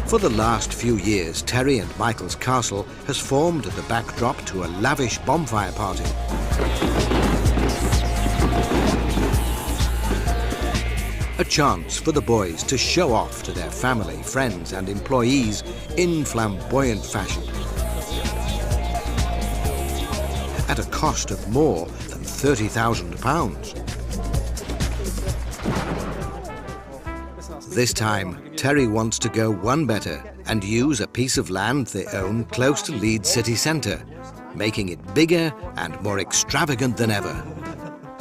For the last few years, Terry and Michael's castle has formed the backdrop to a lavish bonfire party. A chance for the boys to show off to their family, friends and employees in flamboyant fashion. At a cost of more than £30,000. This time, Terry wants to go one better and use a piece of land they own close to Leeds city centre, making it bigger and more extravagant than ever.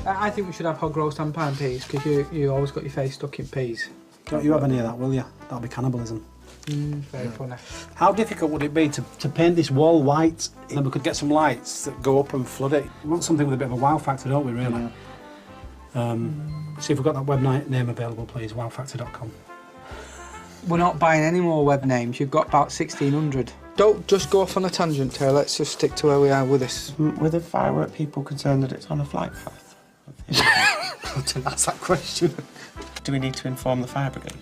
I think we should have hog roast and pie and peas, because you always got your face stuck in peas. Don't you have any of that, will you? That'll be cannibalism. Very funny. How difficult would it be to paint this wall white? And then we could get some lights that go up and flood it. We want something with a bit of a wow factor, don't we, really? See if we've got that web name available, please, wowfactor.com. We're not buying any more web names. You've got about 1,600. Don't just go off on a tangent, Terry. Let's just stick to where we are with this. Were the firework people concerned that it's on a flight path? I didn't ask that question. Do we need to inform the fire brigade?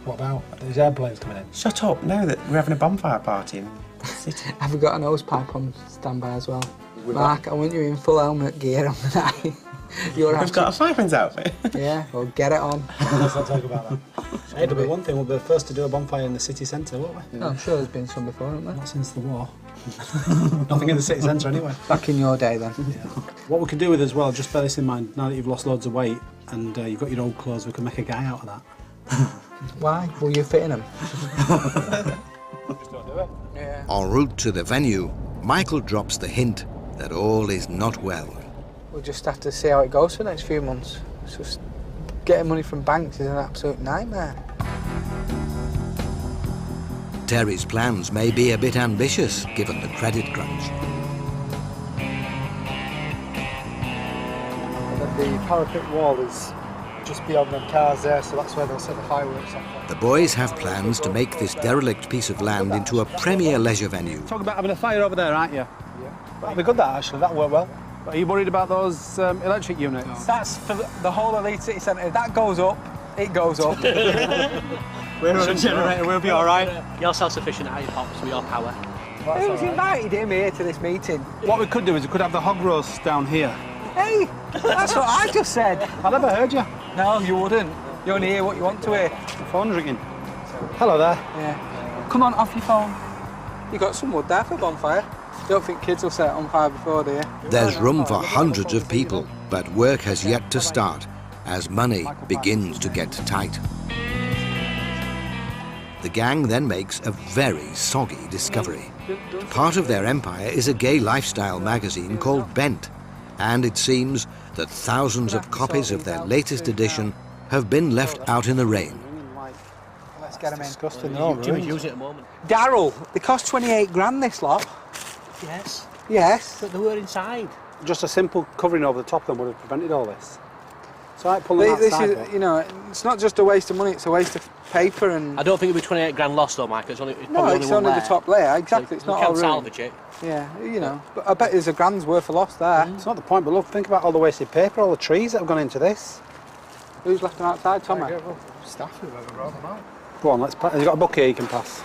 What about? There's airplanes coming in. Shut up, no, that we're having a bonfire party in the city. Have we got an hose pipe on standby as well? Mark, I want you in full helmet gear on the night. We've got a fireman's outfit. Yeah, well, get it on. Let's not talk about that. Hey, it'll be one thing, we'll be the first to do a bonfire in the city centre, won't we? No, I'm sure there's been some before, haven't there? Not since the war. Nothing in the city centre anyway. Back in your day, then. Yeah. What we could do with as well, just bear this in mind, now that you've lost loads of weight and you've got your old clothes, we can make a guy out of that. Why? Will you fit in them? Just don't do it. Yeah. En route to the venue, Michael drops the hint that all is not well. We'll just have to see how it goes for the next few months. It's just getting money from banks is an absolute nightmare. Terry's plans may be a bit ambitious, given the credit crunch. The parapet wall is just beyond them cars there, so that's where they'll set the fireworks off. The boys have plans to make this derelict piece of land into a premier leisure venue. Talk about having a fire over there, aren't you? Yeah. That'll be good, that, actually. That'll work well. Are you worried about those electric units? No. That's for the whole of Leeds City Centre. If that goes up, it goes up. We're on a generator, we'll be all right. You're self-sufficient at your pops with your power. Who's invited him here to this meeting? What we could do is we could have the hog roast down here. Hey, that's what I just said. I never heard you. No, you wouldn't. You only hear what you want to hear. The phone's ringing. Hello there. Yeah. Come on, off your phone. You got some wood there for a bonfire. Don't think kids will set it on fire before, do you? There's room for hundreds of people, but work has yet to start as money begins to get tight. The gang then makes a very soggy discovery. Part of their empire is a gay lifestyle magazine called Bent, and it seems that thousands of copies of their latest edition have been left out in the rain. Let's get them in. Disgusting. Jimmy use it at the moment. Darryl, they cost 28 grand this lot. Yes, Yes. but they were inside. Just a simple covering over the top of them would have prevented all this. It's all right pulling This outside, is, you know, it's not just a waste of money, it's a waste of paper and... I don't think it'll be 28 grand lost though, Mike. It's only, it's No, probably it's only only one the top layer, exactly. It's So not we all can't ruined. salvage it. Yeah, you know, but I bet there's a grand's worth of loss there. It's not the point, but look, think about all the wasted paper, all the trees that have gone into this. Who's left them outside, Tommy? Staff whoever brought them out. Go on, let's pass. You've got a book here you can pass.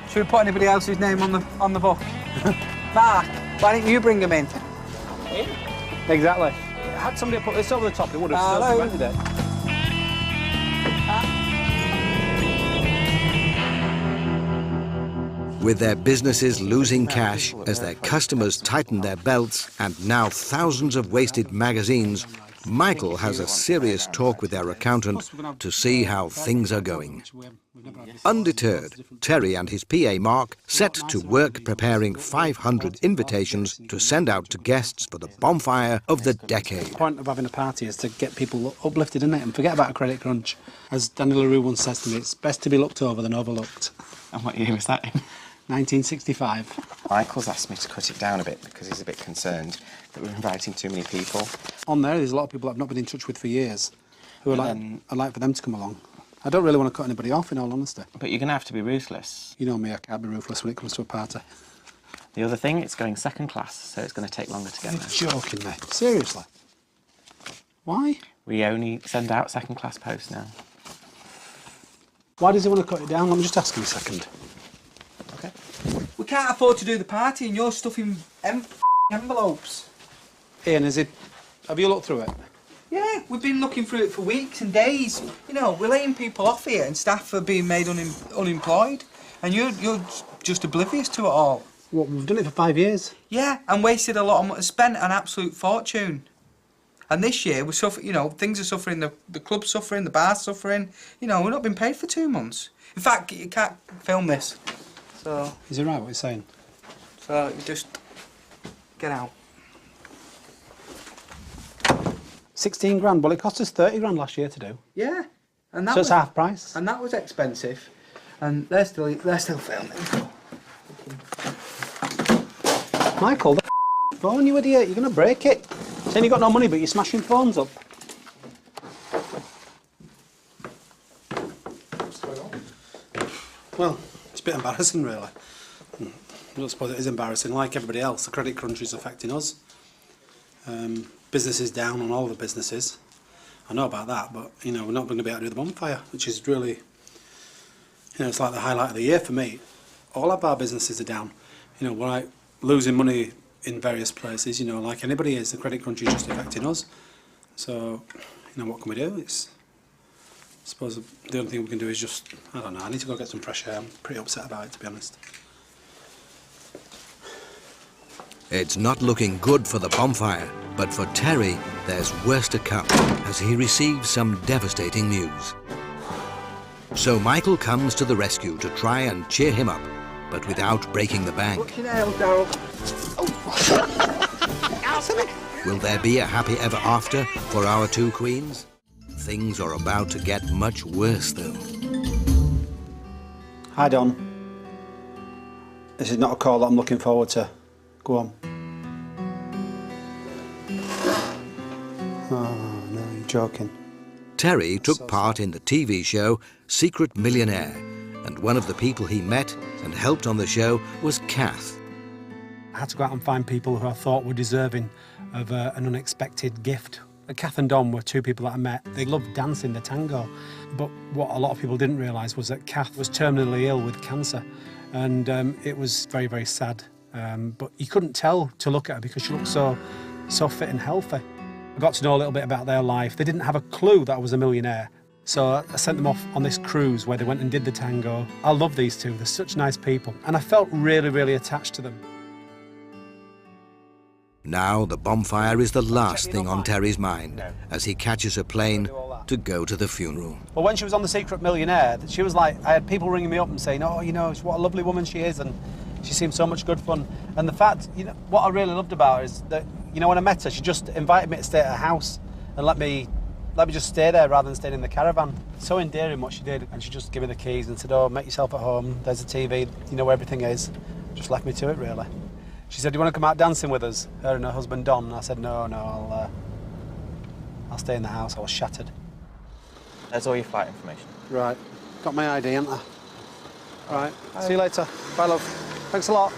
Should we put anybody else's name on the book? Mark, why didn't you bring them in? Exactly. Had somebody put this over the top, they would have still prevented it. With their businesses losing cash as their customers tighten their belts and now thousands of wasted magazines, Michael has a serious talk with their accountant to see how things are going. Undeterred, Terry and his PA Mark set to work preparing 500 invitations to send out to guests for the bonfire of the decade. The point of having a party is to get people uplifted, isn't it? And forget about a credit crunch. As Danny LaRue once says to me, it's best to be looked over than overlooked. And what year was that in? 1965. Michael's asked me to cut it down a bit because he's a bit concerned that we're inviting too many people. On there's a lot of people I've not been in touch with for years who I'd like for them to come along. I don't really want to cut anybody off, in all honesty. But you're going to have to be ruthless. You know me, I can't be ruthless when it comes to a party. The other thing, it's going second class, so it's going to take longer to get there. You're joking me. Seriously? Why? We only send out second class posts now. Why does he want to cut it down? Let me just ask him a second. Okay. We can't afford to do the party and you're stuffing envelopes. Ian, have you looked through it? Yeah, we've been looking through it for weeks and days. You know, we're laying people off here and staff are being made unemployed. And you're just oblivious to it all. What, we've done it for 5 years? Yeah, and wasted a lot of money, spent an absolute fortune. And this year, we're suffering, you know, things are suffering, the club's suffering, the bar's suffering. You know, we've not been paid for 2 months. In fact, you can't film this. So... Is it right what he's saying? So, you just get out. 16 grand. Well, it cost us 30 grand last year to do. Yeah. And that So it's half price. And that was expensive. And they're still filming. Michael, the phone, you idiot. You're going to break it. Saying you got no money, but you're smashing phones up. Well, it's a bit embarrassing, really. I don't suppose it is embarrassing. Like everybody else, the credit crunch is affecting us. Business is down on all the businesses. I know about that, but, you know, we're not going to be able to do the bonfire, which is really, you know, it's like the highlight of the year for me. All of our businesses are down. You know, we're like losing money in various places, you know, like anybody is. The credit crunch is just affecting us. So, you know, what can we do? I suppose the only thing we can do is just, I don't know, I need to go get some fresh air. I'm pretty upset about it, to be honest. It's not looking good for the bonfire, but for Terry, there's worse to come as he receives some devastating news. So Michael comes to the rescue to try and cheer him up, but without breaking the bank. What's your nails, Darryl? Will there be a happy ever after for our two queens? Things are about to get much worse, though. Hi, Don. This is not a call that I'm looking forward to. Go on. Oh, no, you're joking. Terry took part in the TV show Secret Millionaire, and one of the people he met and helped on the show was Kath. I had to go out and find people who I thought were deserving of an unexpected gift. Kath and Don were two people that I met. They loved dancing the tango, but what a lot of people didn't realise was that Kath was terminally ill with cancer, and it was very, very sad. But you couldn't tell to look at her because she looked so fit and healthy. I got to know a little bit about their life. They didn't have a clue that I was a millionaire. So I sent them off on this cruise where they went and did the tango. I love these two, they're such nice people. And I felt really, really attached to them. Now the bonfire is the last thing on Terry's mind as he catches a plane to go to the funeral. Well, when she was on The Secret Millionaire, she was like, I had people ringing me up and saying, oh, you know, what a lovely woman she is, and she seems so much good fun. And the fact, you know, what I really loved about her is that, you know, when I met her, she just invited me to stay at her house and let me just stay there rather than staying in the caravan. So endearing what she did. And she just gave me the keys and said, oh, make yourself at home. There's a TV, you know where everything is. Just left me to it, really. She said, do you want to come out dancing with us? Her and her husband, Don. And I said, no, I'll stay in the house. I was shattered. There's all your flight information. Right. Got my ID, haven't I? All right. See you later. Bye, love. Thanks a lot.